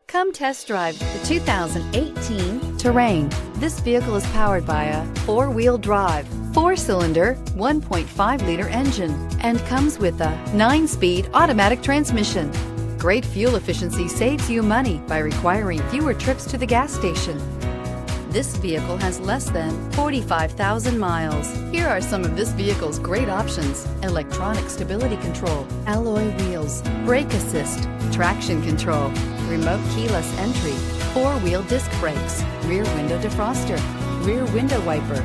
Come test drive the 2018 Terrain. This vehicle is powered by a four-wheel drive, four-cylinder, 1.5-liter engine, and comes with a 9-speed automatic transmission. Great fuel efficiency saves you money by requiring fewer trips to the gas station. This vehicle has less than 45,000 miles. Here are some of this vehicle's great options: electronic stability control, alloy wheels, brake assist, traction control, remote keyless entry, four-wheel disc brakes, rear window defroster, rear window wiper.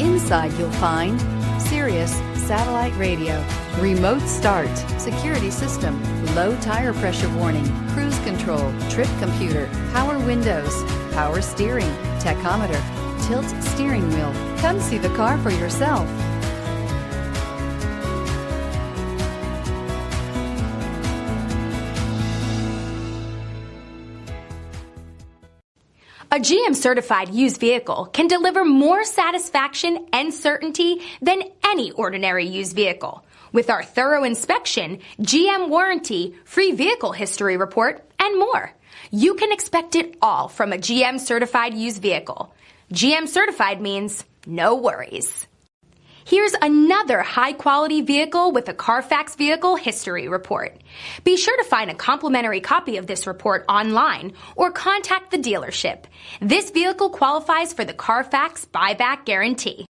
Inside you'll find Sirius satellite radio, remote start, security system, low tire pressure warning, cruise control, trip computer, power windows, power steering, tachometer, tilt steering wheel. Come see the car for yourself. A GM certified used vehicle can deliver more satisfaction and certainty than any ordinary used vehicle. With our thorough inspection, GM warranty, free vehicle history report, and more. You can expect it all from a GM certified used vehicle. GM certified means no worries. Here's another high-quality vehicle with a Carfax Vehicle History Report. Be sure to find a complimentary copy of this report online or contact the dealership. This vehicle qualifies for the Carfax Buyback Guarantee.